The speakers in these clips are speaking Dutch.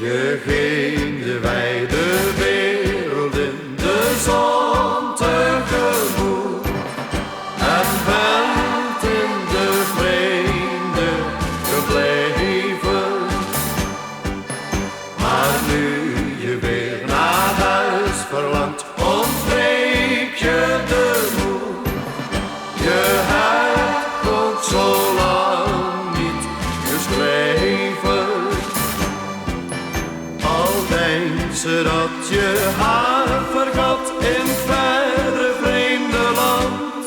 Je ging de wijde wereld in de zon tegemoet en bent in de vreemde gebleven. Maar nu je weer naar huis verlangt, ontbreekt je de moed. Je hebt ook zo lang niet geschreven. Al denkt ze dat je haar vergat in verre vreemde land.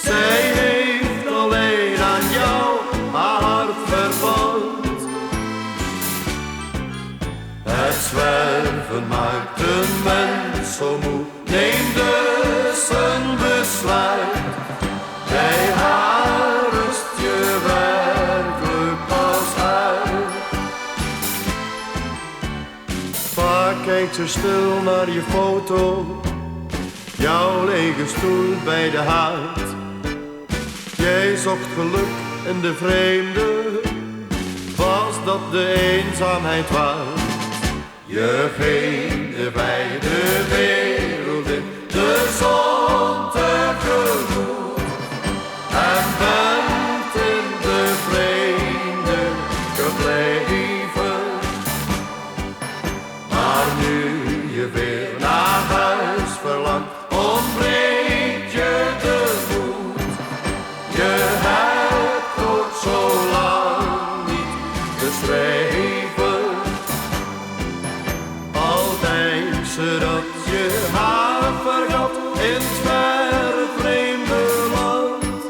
Zij heeft alleen aan jou haar hart verpand. Het zwerven maakt een mens zo moe. Neem dus een besluit. Bij haar rust je werkelijk pas uit. Vaak kijkt ze stil naar je foto, jouw lege stoel bij de haard. Jij zocht geluk in de vreemde, was dat de eenzaamheid waard? Je ging de wijde wereld in de zon tegemoet en bent in de vreemde gebleven. Maar nu je weer naar huis verlangt, ontbreekt je de moed. Je hebt ook zo lang niet geschreven. Al denkt ze dat je haar vergat in het verre vreemde land.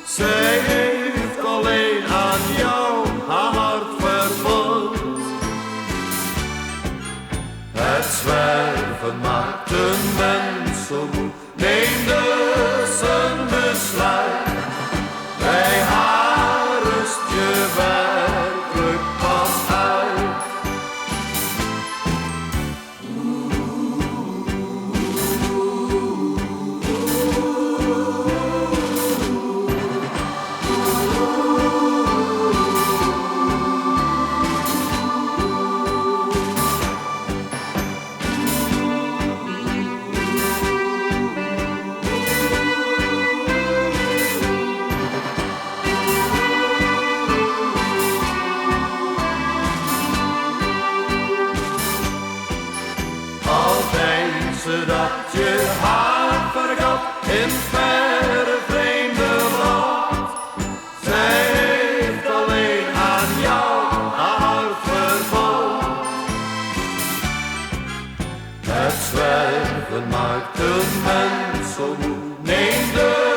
Zij heeft alleen aan jou haar hart verpand. Het zwerven maakt een mens zo moe. Neem dus een besluit. Bij haar rust je werkelijk pas uit. Denkt ze dat je haar vergat in verre vreemde land. Zij heeft alleen aan jou haar hart verpand. Het zwerven maakt een mens zo moe. Neem de